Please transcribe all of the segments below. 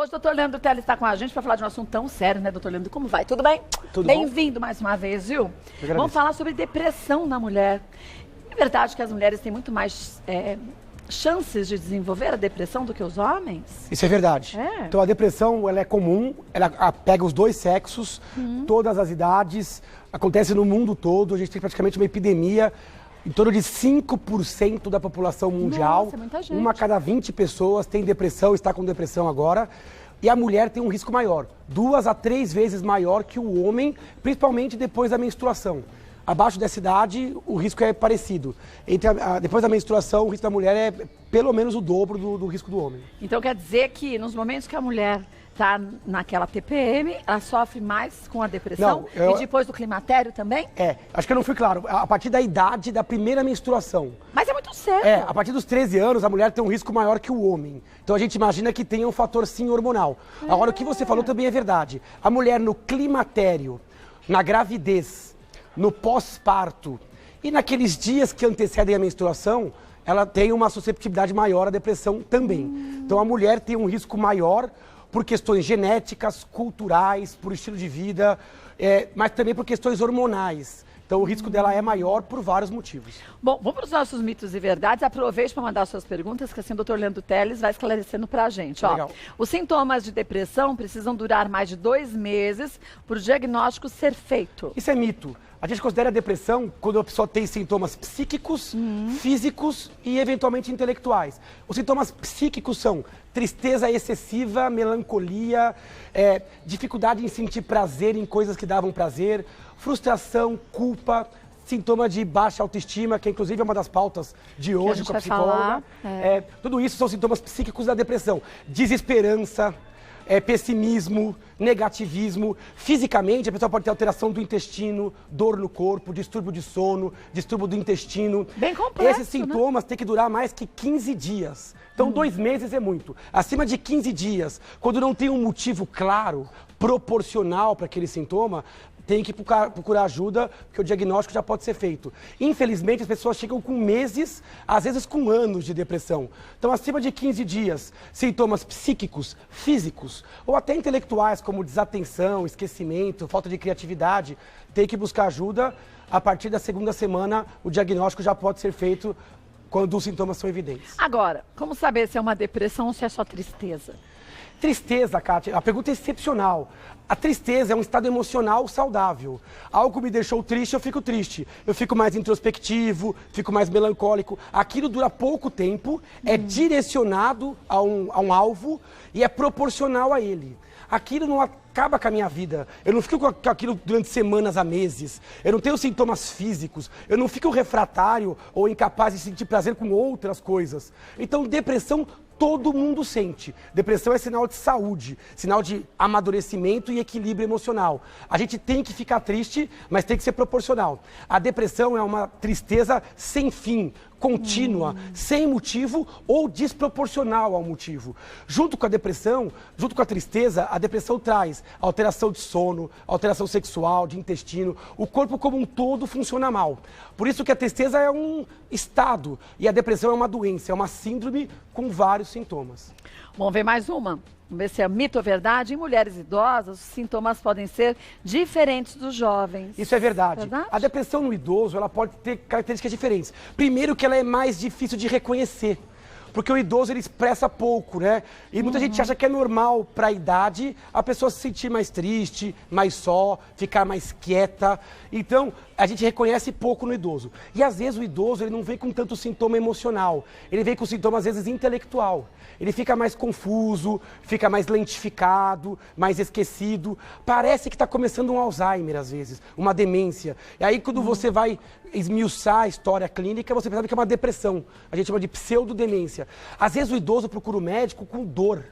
Hoje o doutor Leandro Teles está com a gente para falar de um assunto tão sério, né, doutor Leandro? Como vai? Tudo bem? Tudo bom. Bem-vindo mais uma vez, viu? Vamos falar sobre depressão na mulher. É verdade que as mulheres têm muito mais chances de desenvolver a depressão do que os homens? Isso é verdade. Então a depressão ela é comum, ela pega os dois sexos, todas as idades, acontece no mundo todo, a gente tem praticamente uma epidemia. Em torno de 5% da população mundial, nossa, muita gente. Uma a cada 20 pessoas tem depressão, está com depressão agora. E a mulher tem um risco maior, 2 a 3 vezes maior que o homem, principalmente depois da menstruação. Abaixo dessa idade, o risco é parecido. Depois da menstruação, o risco da mulher é pelo menos o dobro do risco do homem. Então quer dizer que nos momentos que a mulher está naquela TPM, ela sofre mais com a depressão? Não, E depois do climatério também? Acho que eu não fui claro. A partir da idade da primeira menstruação. Mas é muito cedo. A partir dos 13 anos, a mulher tem um risco maior que o homem. Então a gente imagina que tem um fator sim hormonal. Agora, o que você falou também é verdade. A mulher no climatério, na gravidez, no pós-parto e naqueles dias que antecedem a menstruação, ela tem uma susceptibilidade maior à depressão também. Então a mulher tem um risco maior por questões genéticas, culturais, por estilo de vida, mas também por questões hormonais. Então o risco dela é maior por vários motivos. Bom, vamos para os nossos mitos e verdades. Aproveite para mandar suas perguntas, que assim o doutor Leandro Teles vai esclarecendo para a gente. Legal. Os sintomas de depressão precisam durar mais de 2 meses para o diagnóstico ser feito. Isso é mito. A gente considera a depressão quando a pessoa tem sintomas psíquicos, físicos e eventualmente intelectuais. Os sintomas psíquicos são tristeza excessiva, melancolia, dificuldade em sentir prazer em coisas que davam prazer, frustração, culpa, sintoma de baixa autoestima, que inclusive é uma das pautas de hoje com a psicóloga. Tudo isso são sintomas psíquicos da depressão. Desesperança, pessimismo, negativismo. Fisicamente, a pessoa pode ter alteração do intestino, dor no corpo, distúrbio de sono, distúrbio do intestino. Bem complexo, Esses sintomas têm que durar mais que 15 dias. Então, 2 meses é muito. Acima de 15 dias, quando não tem um motivo claro, proporcional para aquele sintoma, tem que procurar ajuda, porque o diagnóstico já pode ser feito. Infelizmente, as pessoas chegam com meses, às vezes com anos de depressão. Então, acima de 15 dias, sintomas psíquicos, físicos, ou até intelectuais, como desatenção, esquecimento, falta de criatividade, tem que buscar ajuda. A partir da 2ª semana, o diagnóstico já pode ser feito quando os sintomas são evidentes. Agora, como saber se é uma depressão ou se é só tristeza? Tristeza, Kátia, a pergunta é excepcional. A tristeza é um estado emocional saudável. Algo me deixou triste, eu fico triste. Eu fico mais introspectivo, fico mais melancólico. Aquilo dura pouco tempo, é direcionado a um alvo e é proporcional a ele. Aquilo não acaba com a minha vida. Eu não fico com aquilo durante semanas a meses. Eu não tenho sintomas físicos. Eu não fico refratário ou incapaz de sentir prazer com outras coisas. Então, depressão todo mundo sente. Depressão é sinal de saúde, sinal de amadurecimento e equilíbrio emocional. A gente tem que ficar triste, mas tem que ser proporcional. A depressão é uma tristeza sem fim, contínua, sem motivo ou desproporcional ao motivo. Junto com a depressão, junto com a tristeza, a depressão traz alteração de sono, alteração sexual, de intestino. O corpo como um todo funciona mal. Por isso que a tristeza é um estado e a depressão é uma doença, é uma síndrome com vários sintomas. Vamos ver mais uma? Vamos ver se é mito ou verdade. Em mulheres idosas, os sintomas podem ser diferentes dos jovens. Isso é verdade. A depressão no idoso, ela pode ter características diferentes. Primeiro que ela é mais difícil de reconhecer. Porque o idoso, ele expressa pouco, né? E muita gente acha que é normal, para a idade, a pessoa se sentir mais triste, mais só, ficar mais quieta. Então, a gente reconhece pouco no idoso. E, às vezes, o idoso, ele não vem com tanto sintoma emocional. Ele vem com sintoma, às vezes, intelectual. Ele fica mais confuso, fica mais lentificado, mais esquecido. Parece que está começando um Alzheimer, às vezes, uma demência. E aí, quando você vai esmiuçar a história clínica, você percebe que é uma depressão. A gente chama de pseudodemência. Às vezes o idoso procura o médico com dor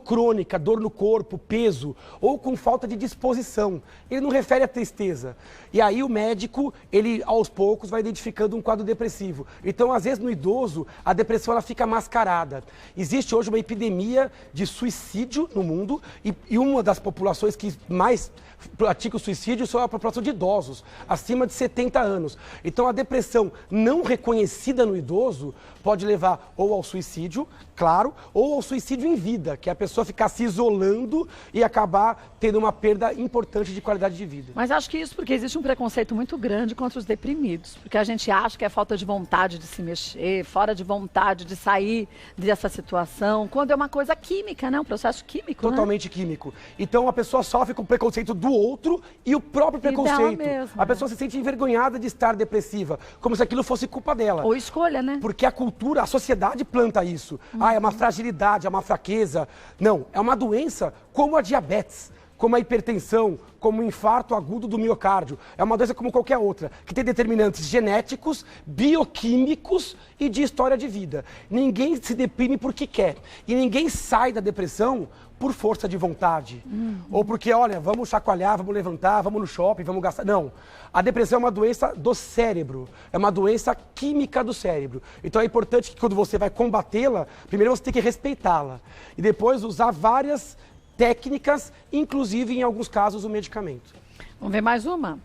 crônica, dor no corpo, peso, ou com falta de disposição. Ele não refere à tristeza. E aí o médico, ele aos poucos vai identificando um quadro depressivo. Então, às vezes no idoso, a depressão ela fica mascarada. Existe hoje uma epidemia de suicídio no mundo e uma das populações que mais pratica o suicídio são a população de idosos, acima de 70 anos. Então, a depressão não reconhecida no idoso pode levar ou ao suicídio, claro, ou ao suicídio em vida, que é a pessoa ficar se isolando e acabar tendo uma perda importante de qualidade de vida. Mas acho que isso porque existe um preconceito muito grande contra os deprimidos, porque a gente acha que é falta de vontade de se mexer, fora de vontade de sair dessa situação, quando é uma coisa química, né? Um processo químico, totalmente químico. Então a pessoa sofre com o preconceito do outro e o próprio preconceito. Mesma, a pessoa se sente envergonhada de estar depressiva, como se aquilo fosse culpa dela. Ou escolha, né? Porque a cultura, a sociedade planta isso. Ah, é uma fragilidade, é uma fraqueza. Não, é uma doença como a diabetes, como a hipertensão, como o infarto agudo do miocárdio. É uma doença como qualquer outra, que tem determinantes genéticos, bioquímicos e de história de vida. Ninguém se deprime porque quer. E ninguém sai da depressão por força de vontade. Ou porque, olha, vamos chacoalhar, vamos levantar, vamos no shopping, vamos gastar. Não. A depressão é uma doença do cérebro. É uma doença química do cérebro. Então é importante que quando você vai combatê-la, primeiro você tem que respeitá-la. E depois usar várias técnicas, inclusive, em alguns casos, o medicamento. Vamos ver mais uma?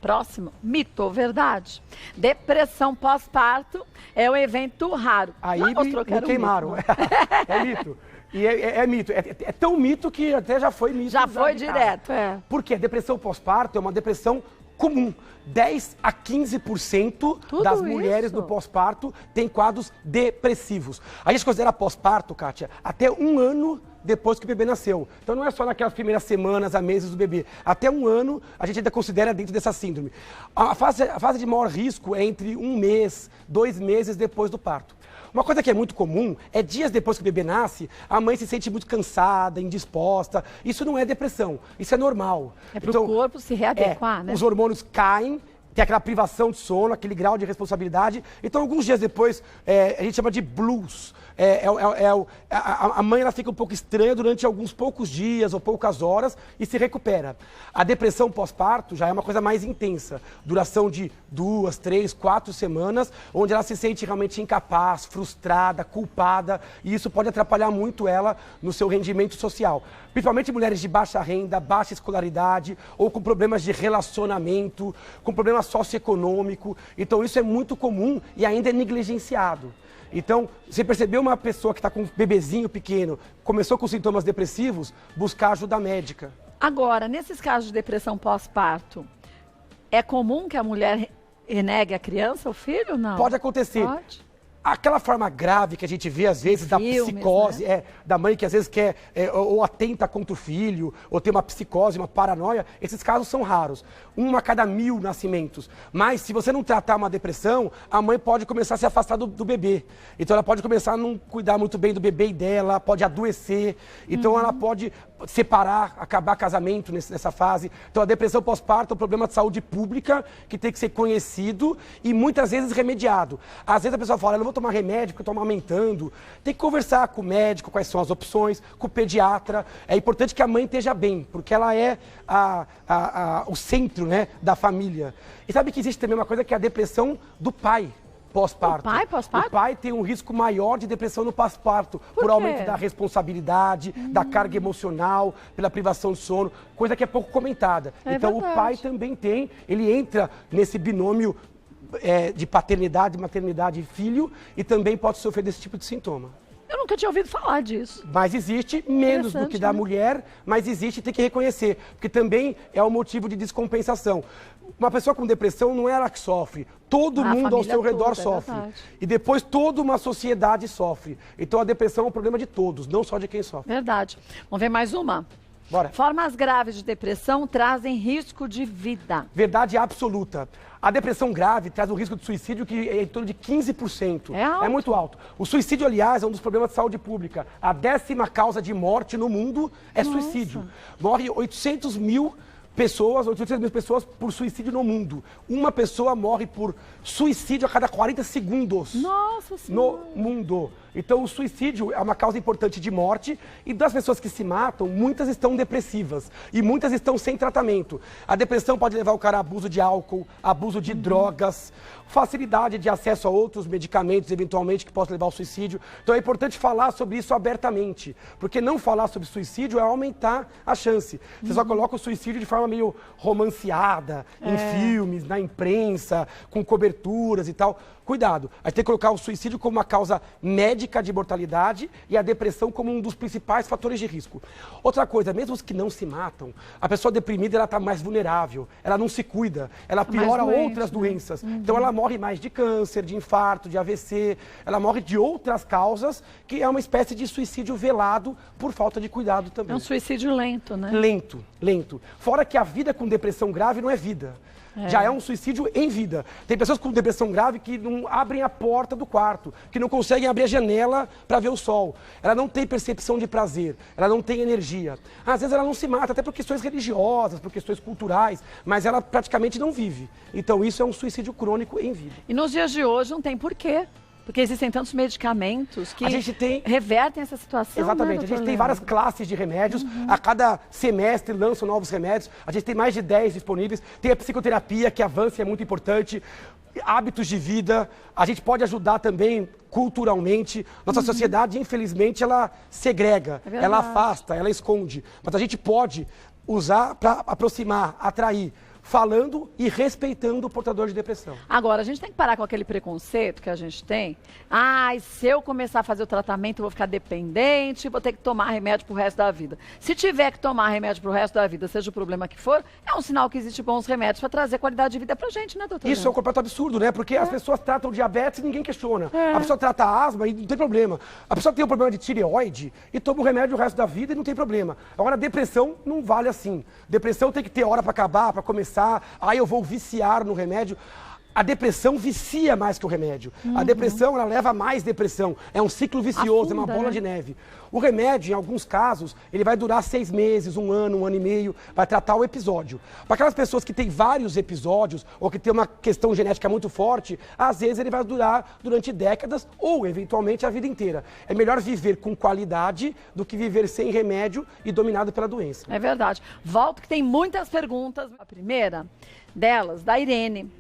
Próximo. Mito ou verdade? Depressão pós-parto é um evento raro. Aí me queimaram. É mito. E é mito. É tão mito que até já foi mito. Já foi direto, Porque a depressão pós-parto é uma depressão comum. 10 a 15% das mulheres no pós-parto têm quadros depressivos. A gente considera pós-parto, Kátia, até um ano depois que o bebê nasceu. Então não é só naquelas primeiras semanas, a meses do bebê. Até um ano a gente ainda considera dentro dessa síndrome. A fase de maior risco é entre 1 mês, 2 meses depois do parto. Uma coisa que é muito comum é dias depois que o bebê nasce, a mãe se sente muito cansada, indisposta. Isso não é depressão, isso é normal. É para o corpo se readequar, né? Os hormônios caem, tem aquela privação de sono, aquele grau de responsabilidade. Então, alguns dias depois, a gente chama de blues. A mãe ela fica um pouco estranha durante alguns poucos dias ou poucas horas e se recupera. A depressão pós-parto já é uma coisa mais intensa. Duração de 2, 3, 4 semanas, onde ela se sente realmente incapaz, frustrada, culpada. E isso pode atrapalhar muito ela no seu rendimento social. Principalmente mulheres de baixa renda, baixa escolaridade ou com problemas de relacionamento, com problema socioeconômico. Então isso é muito comum e ainda é negligenciado. Então, você percebeu uma pessoa que está com um bebezinho pequeno, começou com sintomas depressivos, buscar ajuda médica. Agora, nesses casos de depressão pós-parto, é comum que a mulher renegue a criança, o filho, não? Pode acontecer. Pode. Aquela forma grave que a gente vê, às vezes, da psicose, né? Da mãe que às vezes quer ou atenta contra o filho, ou tem uma psicose, uma paranoia, esses casos são raros. 1 a cada 1000 nascimentos. Mas, se você não tratar uma depressão, a mãe pode começar a se afastar do bebê. Então, ela pode começar a não cuidar muito bem do bebê e dela, pode adoecer. Então, ela pode separar, acabar casamento nessa fase. Então, a depressão pós-parto é um problema de saúde pública que tem que ser conhecido e muitas vezes remediado. Às vezes a pessoa fala, eu não vou tomar remédio porque eu estou amamentando. Tem que conversar com o médico, quais são as opções, com o pediatra. É importante que a mãe esteja bem, porque ela é o centro, né, da família. E sabe que existe também uma coisa que é a depressão do pai pós-parto. O pai pós-parto? O pai tem um risco maior de depressão no pós-parto, por aumento da responsabilidade, da carga emocional, pela privação de sono, coisa que é pouco comentada. Então verdade. O pai também tem, ele entra nesse binômio de paternidade, maternidade e filho e também pode sofrer desse tipo de sintoma. Eu nunca tinha ouvido falar disso. Mas existe, menos do que da mulher, mas existe e tem que reconhecer, porque também é um motivo de descompensação. Uma pessoa com depressão não é ela que sofre, todo mundo ao seu redor sofre. E depois toda uma sociedade sofre. Então a depressão é um problema de todos, não só de quem sofre. Verdade. Vamos ver mais uma? Bora. Formas graves de depressão trazem risco de vida. Verdade absoluta. A depressão grave traz um risco de suicídio que é em torno de 15%. É alto. É muito alto. O suicídio, aliás, é um dos problemas de saúde pública. A 10ª causa de morte no mundo é suicídio. Morre 800 mil pessoas por suicídio no mundo. Uma pessoa morre por suicídio a cada 40 segundos. Nossa Senhora. No mundo. Então, o suicídio é uma causa importante de morte e das pessoas que se matam, muitas estão depressivas e muitas estão sem tratamento. A depressão pode levar o cara a abuso de álcool, abuso de drogas, facilidade de acesso a outros medicamentos, eventualmente, que possam levar ao suicídio. Então, é importante falar sobre isso abertamente, porque não falar sobre suicídio é aumentar a chance. Você só coloca o suicídio de forma meio romanceada, em filmes, na imprensa, com coberturas e tal. Cuidado, a gente tem que colocar o suicídio como uma causa médica médica de mortalidade e a depressão como um dos principais fatores de risco. Outra coisa, mesmo os que não se matam, a pessoa deprimida ela está mais vulnerável, ela não se cuida, ela piora outras doenças. Então ela morre mais de câncer, de infarto, de AVC, ela morre de outras causas, que é uma espécie de suicídio velado por falta de cuidado também. É um suicídio lento, né? Lento, lento. Fora que a vida com depressão grave não é vida. Já é um suicídio em vida. Tem pessoas com depressão grave que não abrem a porta do quarto, que não conseguem abrir a janela para ver o sol. Ela não tem percepção de prazer, ela não tem energia. Às vezes ela não se mata, até por questões religiosas, por questões culturais, mas ela praticamente não vive. Então isso é um suicídio crônico em vida. E nos dias de hoje não tem porquê. Porque existem tantos medicamentos que revertem essa situação. Exatamente. Né, a gente tem várias classes de remédios. A cada semestre lançam novos remédios. A gente tem mais de 10 disponíveis. Tem a psicoterapia, que avança e é muito importante. Hábitos de vida. A gente pode ajudar também culturalmente. Nossa sociedade, infelizmente, ela segrega, ela afasta, ela esconde. Mas a gente pode usar para aproximar, atrair, falando e respeitando o portador de depressão. Agora, a gente tem que parar com aquele preconceito que a gente tem. Se eu começar a fazer o tratamento, eu vou ficar dependente, vou ter que tomar remédio pro resto da vida. Se tiver que tomar remédio pro resto da vida, seja o problema que for, é um sinal que existem bons remédios para trazer qualidade de vida pra gente, né, doutora? Isso é um completo absurdo, né? Porque as pessoas tratam diabetes e ninguém questiona. A pessoa trata asma e não tem problema. A pessoa tem um problema de tireoide e toma o remédio o resto da vida e não tem problema. Agora, depressão não vale assim. Depressão tem que ter hora para acabar, para começar. Aí eu vou viciar no remédio. A depressão vicia mais que o remédio. A depressão, ela leva a mais depressão. É um ciclo vicioso, é uma bola de neve. O remédio, em alguns casos, ele vai durar 6 meses, 1 ano e meio, vai tratar o episódio. Para aquelas pessoas que têm vários episódios ou que têm uma questão genética muito forte, às vezes ele vai durar durante décadas ou, eventualmente, a vida inteira. É melhor viver com qualidade do que viver sem remédio e dominado pela doença. É verdade. Volto que tem muitas perguntas. A primeira delas, da Irene.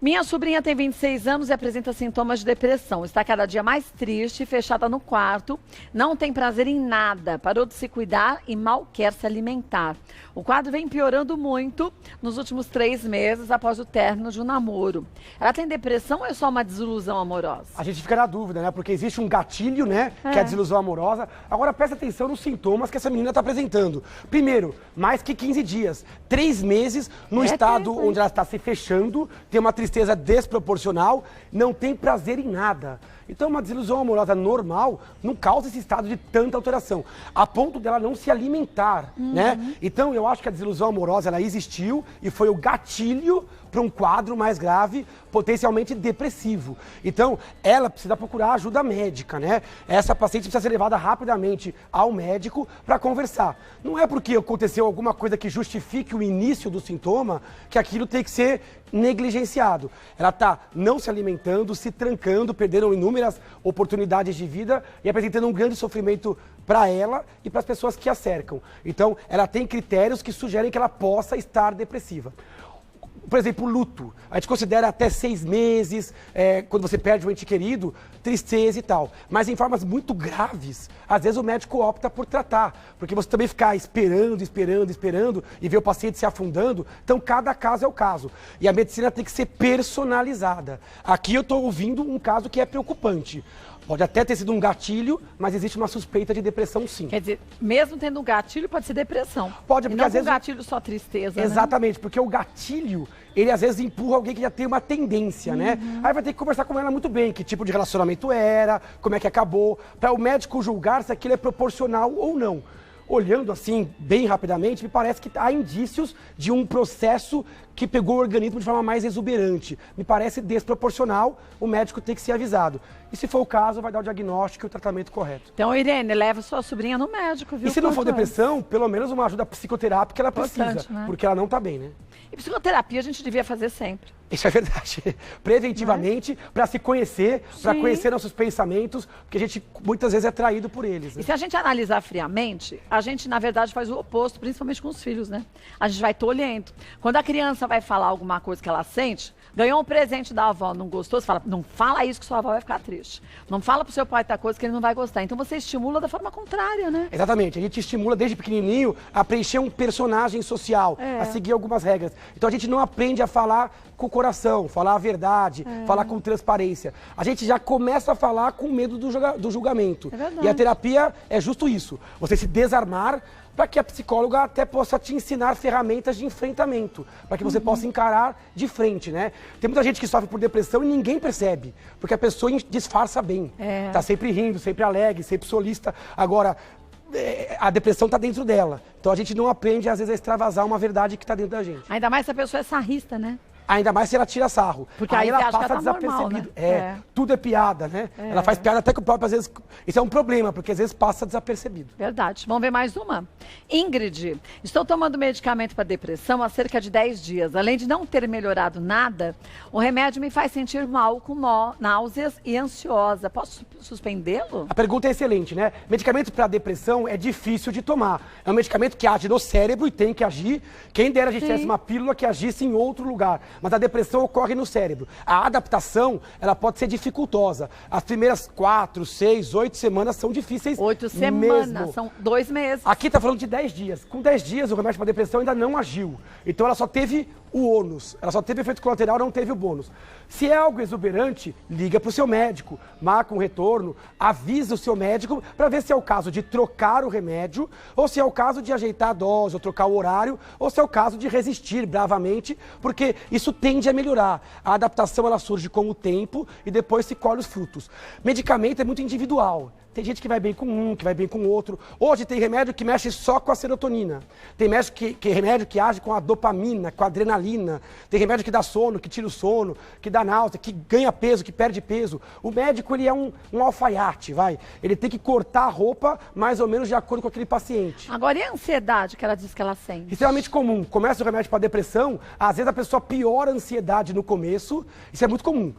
Minha sobrinha tem 26 anos e apresenta sintomas de depressão. Está cada dia mais triste, fechada no quarto, não tem prazer em nada, parou de se cuidar e mal quer se alimentar. O quadro vem piorando muito nos últimos 3 meses após o término de um namoro. Ela tem depressão ou é só uma desilusão amorosa? A gente fica na dúvida, né? Porque existe um gatilho, né? Que é a desilusão amorosa. Agora presta atenção nos sintomas que essa menina está apresentando. Primeiro, mais que 15 dias. 3 meses no estado onde ela está se fechando, tem uma tristeza desproporcional, não tem prazer em nada. Então, uma desilusão amorosa normal não causa esse estado de tanta alteração, a ponto dela não se alimentar, né? Então, eu acho que a desilusão amorosa, ela existiu e foi o gatilho para um quadro mais grave, potencialmente depressivo. Então, ela precisa procurar ajuda médica, né? Essa paciente precisa ser levada rapidamente ao médico para conversar. Não é porque aconteceu alguma coisa que justifique o início do sintoma que aquilo tem que ser negligenciado. Ela está não se alimentando, se trancando, perdendo inúmeras oportunidades de vida e apresentando um grande sofrimento para ela e para as pessoas que a cercam. Então, ela tem critérios que sugerem que ela possa estar depressiva. Por exemplo, luto. A gente considera até 6 meses, quando você perde um ente querido, tristeza e tal. Mas em formas muito graves, às vezes o médico opta por tratar. Porque você também ficar esperando e ver o paciente se afundando. Então, cada caso é o caso. E a medicina tem que ser personalizada. Aqui eu estou ouvindo um caso que é preocupante. Pode até ter sido um gatilho, mas existe uma suspeita de depressão, sim. Quer dizer, mesmo tendo um gatilho, pode ser depressão. Pode, porque e não às vezes... um gatilho só tristeza, Exatamente, porque o gatilho, ele às vezes empurra alguém que já tem uma tendência, né? Aí vai ter que conversar com ela muito bem, que tipo de relacionamento era, como é que acabou, para o médico julgar se aquilo é proporcional ou não. Olhando assim, bem rapidamente, me parece que há indícios de um processo que pegou o organismo de forma mais exuberante. Me parece desproporcional, o médico tem que ser avisado. E se for o caso, vai dar o diagnóstico e o tratamento correto. Então, Irene, leva sua sobrinha no médico, viu? E se não for depressão, pelo menos uma ajuda psicoterápica ela precisa, né? Porque ela não está bem, né? E psicoterapia a gente devia fazer sempre. Isso é verdade. Preventivamente, para se conhecer, para conhecer nossos pensamentos, porque a gente muitas vezes é atraído por eles. Né? E se a gente analisar friamente, a gente, na verdade, faz o oposto, principalmente com os filhos, né? A gente vai tolhendo. Quando a criança vai falar alguma coisa que ela sente, ganhou um presente da avó, não gostou, você fala, não fala isso que sua avó vai ficar triste. Não fala pro seu pai tal coisa que ele não vai gostar. Então você estimula da forma contrária, né? Exatamente. A gente estimula desde pequenininho a preencher um personagem social, a seguir algumas regras. Então a gente não aprende a falar com o coração, falar a verdade, falar com transparência. A gente já começa a falar com medo do julgamento. É verdade. E a terapia é justo isso, você se desarmar para que a psicóloga até possa te ensinar ferramentas de enfrentamento, para que você possa encarar de frente, né? Tem muita gente que sofre por depressão e ninguém percebe, porque a pessoa disfarça bem. Tá sempre rindo, sempre alegre, sempre solista. Agora, a depressão está dentro dela. Então a gente não aprende, às vezes, a extravasar uma verdade que está dentro da gente. Ainda mais se a pessoa é sarrista, né? Ainda mais se ela tira sarro. Porque aí ela você acha passa que ela tá normal, desapercebido. né? Tudo é piada, né? Ela faz piada até que o próprio, às vezes... Isso é um problema, porque às vezes passa desapercebido. Verdade. Vamos ver mais uma? Ingrid, estou tomando medicamento para depressão há cerca de 10 dias. Além de não ter melhorado nada, o remédio me faz sentir mal, com náuseas e ansiosa. Posso suspendê-lo? A pergunta é excelente, né? Medicamento para depressão é difícil de tomar. É um medicamento que age no cérebro e tem que agir. Quem dera a gente tivesse uma pílula que agisse em outro lugar. Mas a depressão ocorre no cérebro. A adaptação, ela pode ser dificultosa. As primeiras 4, 6, 8 semanas são difíceis 8 semanas, mesmo. são 2 meses. Aqui está falando de 10 dias. Com 10 dias, o remédio para depressão ainda não agiu. Então ela só teve o ônus. Ela só teve efeito colateral, não teve o bônus. Se é algo exuberante, liga para o seu médico, marca um retorno, avisa o seu médico para ver se é o caso de trocar o remédio, ou se é o caso de ajeitar a dose, ou trocar o horário, ou se é o caso de resistir bravamente, porque isso tende a melhorar. A adaptação, ela surge com o tempo e depois se colhe os frutos. Medicamento é muito individual. Tem gente que vai bem com um, que vai bem com o outro. Hoje tem remédio que mexe só com a serotonina. Tem remédio que age com a dopamina, com a adrenalina. Tem remédio que dá sono, que tira o sono, que dá náusea, que ganha peso, que perde peso. O médico, ele é um alfaiate, vai. Ele tem que cortar a roupa mais ou menos de acordo com aquele paciente. Agora, e a ansiedade que ela diz que ela sente? Extremamente comum. Começa o remédio para depressão, às vezes a pessoa piora a ansiedade no começo. Isso é muito comum.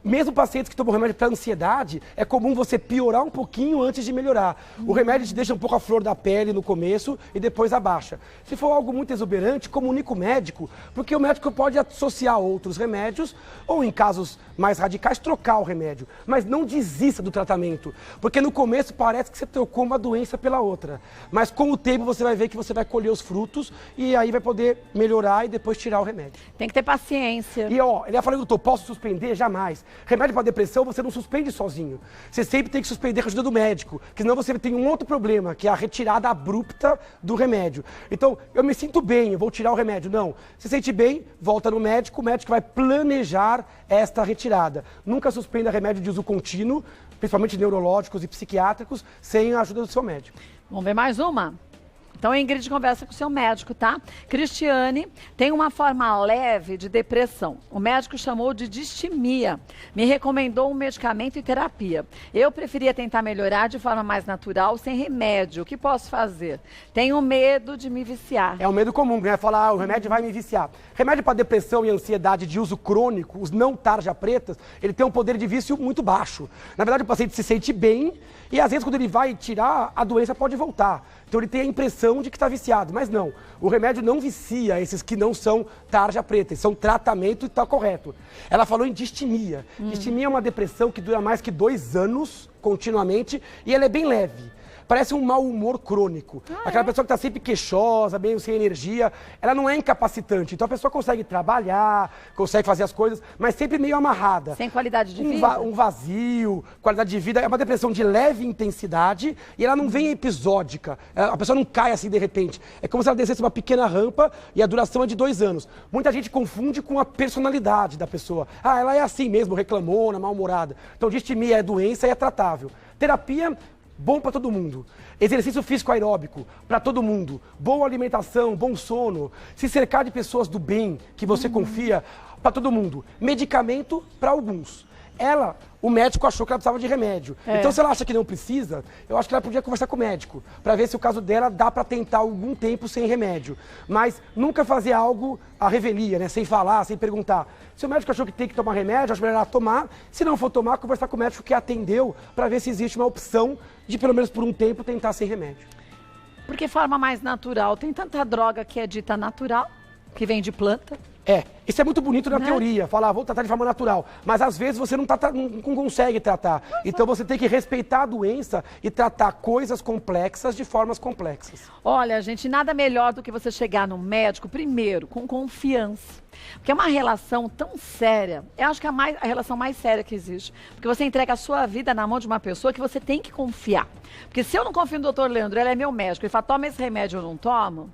Mesmo pacientes que tomam remédio para ansiedade, é comum você piorar um pouquinho antes de melhorar. O remédio te deixa um pouco a flor da pele no começo e depois abaixa. Se for algo muito exuberante, comunique o médico, porque o médico pode associar outros remédios ou, em casos mais radicais, trocar o remédio. Mas não desista do tratamento, porque no começo parece que você trocou uma doença pela outra. Mas com o tempo você vai ver que você vai colher os frutos e aí vai poder melhorar e depois tirar o remédio. Tem que ter paciência. E ó, ele ia falando, doutor, posso suspender? Jamais. Remédio para depressão você não suspende sozinho. Você sempre tem que suspender com a ajuda do médico, porque senão você tem um outro problema, que é a retirada abrupta do remédio. Então, eu me sinto bem, eu vou tirar o remédio. Não. Se sente bem, volta no médico, o médico vai planejar esta retirada. Nunca suspenda remédio de uso contínuo, principalmente neurológicos e psiquiátricos, sem a ajuda do seu médico. Vamos ver mais uma? Então, a Ingrid conversa com o seu médico, tá? Cristiane tem uma forma leve de depressão. O médico chamou de distimia. Me recomendou um medicamento e terapia. Eu preferia tentar melhorar de forma mais natural, sem remédio. O que posso fazer? Tenho medo de me viciar. É um medo comum, né? Falar, o remédio vai me viciar. Remédio para depressão e ansiedade de uso crônico, os não tarja pretas, ele tem um poder de vício muito baixo. Na verdade, o paciente se sente bem e, às vezes, quando ele vai tirar, a doença pode voltar. Então ele tem a impressão de que está viciado, mas não. O remédio não vicia esses que não são tarja preta, eles são tratamento e está correto. Ela falou em distimia. Distimia é uma depressão que dura mais que 2 anos, continuamente, e ela é bem leve. Parece um mau humor crônico. Aquela pessoa que está sempre queixosa, meio sem energia, ela não é incapacitante. Então a pessoa consegue trabalhar, consegue fazer as coisas, mas sempre meio amarrada. Sem qualidade de vida? Um vazio, qualidade de vida. É uma depressão de leve intensidade e ela não vem episódica. A pessoa não cai assim de repente. É como se ela descesse uma pequena rampa e a duração é de 2 anos. Muita gente confunde com a personalidade da pessoa. Ah, ela é assim mesmo, reclamona, mal-humorada. Então distimia é doença e é tratável. Terapia... bom para todo mundo. Exercício físico aeróbico para todo mundo. Boa alimentação, bom sono. Se cercar de pessoas do bem, que você confia, para todo mundo. Medicamento para alguns. O médico achou que ela precisava de remédio. Então, se ela acha que não precisa, eu acho que ela podia conversar com o médico, para ver se o caso dela dá para tentar algum tempo sem remédio. Mas nunca fazer algo à revelia, né? Sem falar, sem perguntar. Se o médico achou que tem que tomar remédio, acho melhor ela tomar. Se não for tomar, conversar com o médico que atendeu, para ver se existe uma opção de, pelo menos por um tempo, tentar sem remédio. Porque forma mais natural. Tem tanta droga que é dita natural. que vem de planta. Isso é muito bonito na teoria, falar, vou tratar de forma natural, mas às vezes você não consegue tratar. Então você tem que respeitar a doença e tratar coisas complexas de formas complexas. Olha, gente, nada melhor do que você chegar no médico, primeiro, com confiança. Porque é uma relação tão séria, eu acho que é a relação mais séria que existe. Porque você entrega a sua vida na mão de uma pessoa que você tem que confiar. Porque se eu não confio no doutor Leandro, ele é meu médico, ele fala, toma esse remédio, eu não tomo.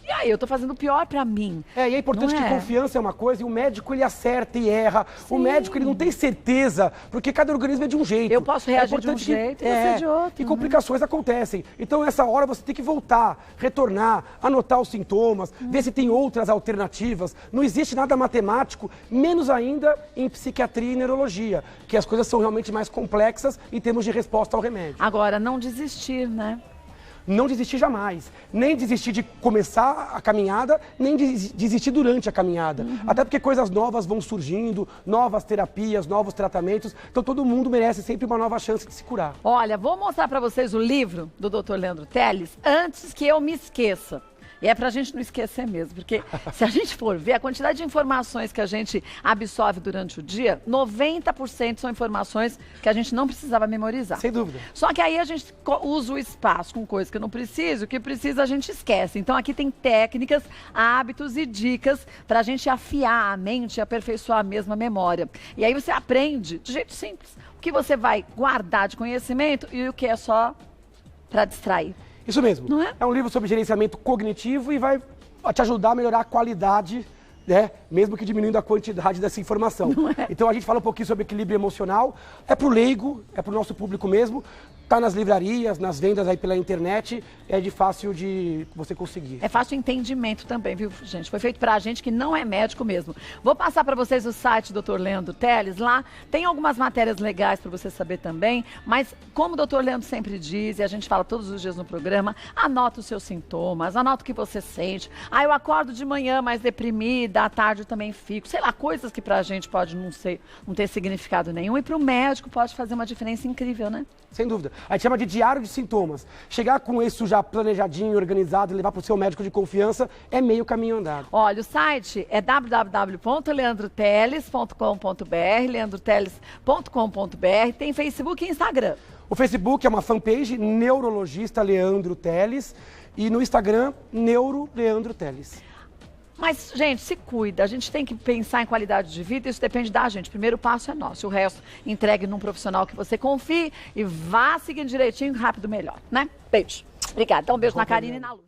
E aí, eu tô fazendo o pior pra mim. E é importante que confiança é uma coisa e o médico, ele acerta e erra. Sim. O médico, ele não tem certeza, porque cada organismo é de um jeito. Eu posso reagir de um jeito e você de outro. E complicações acontecem. Então, nessa hora, você tem que voltar, retornar, anotar os sintomas, ver se tem outras alternativas. Não existe nada matemático, menos ainda em psiquiatria e neurologia, que as coisas são realmente mais complexas em termos de resposta ao remédio. Agora, não desistir, né? Não desistir jamais. Nem desistir de começar a caminhada, nem desistir durante a caminhada. Até porque coisas novas vão surgindo, novas terapias, novos tratamentos. Então todo mundo merece sempre uma nova chance de se curar. Olha, vou mostrar para vocês o livro do Dr. Leandro Telles antes que eu me esqueça. E é pra gente não esquecer mesmo, porque se a gente for ver a quantidade de informações que a gente absorve durante o dia, 90% são informações que a gente não precisava memorizar. Sem dúvida. Só que aí a gente usa o espaço com coisas que eu não preciso, o que precisa a gente esquece. Então aqui tem técnicas, hábitos e dicas pra gente afiar a mente e aperfeiçoar a mesma memória. E aí você aprende de jeito simples o que você vai guardar de conhecimento e o que é só pra distrair. Isso mesmo. Não é? É um livro sobre gerenciamento cognitivo e vai te ajudar a melhorar a qualidade, né? Mesmo que diminuindo a quantidade dessa informação. Não é? Então a gente fala um pouquinho sobre equilíbrio emocional. É pro leigo, é pro nosso público mesmo. Tá nas livrarias, nas vendas aí pela internet. É de fácil de você conseguir. É fácil entendimento também, viu, gente? Foi feito pra gente que não é médico mesmo. Vou passar pra vocês o site do Dr. Leandro Telles. Lá tem algumas matérias legais pra você saber também. Mas como o Dr. Leandro sempre diz, e a gente fala todos os dias no programa, anota os seus sintomas, anota o que você sente. Ah, eu acordo de manhã mais deprimida, à tarde eu também fico. Sei lá, coisas que pra gente pode não ter significado nenhum. E pro médico pode fazer uma diferença incrível, né? Sem dúvida. A gente chama de diário de sintomas. Chegar com isso já planejadinho, organizado, levar para o seu médico de confiança, é meio caminho andado. Olha, o site é www.leandroteles.com.br, leandroteles.com.br, tem Facebook e Instagram. O Facebook é uma fanpage, Neurologista Leandro Telles, e no Instagram, Neuro Leandro Telles. Mas, gente, se cuida. A gente tem que pensar em qualidade de vida, isso depende da gente. O primeiro passo é nosso. O resto, entregue num profissional que você confie e vá seguindo direitinho, rápido, melhor, né? Beijo. Obrigada. Então, um beijo na Karina e na Lu.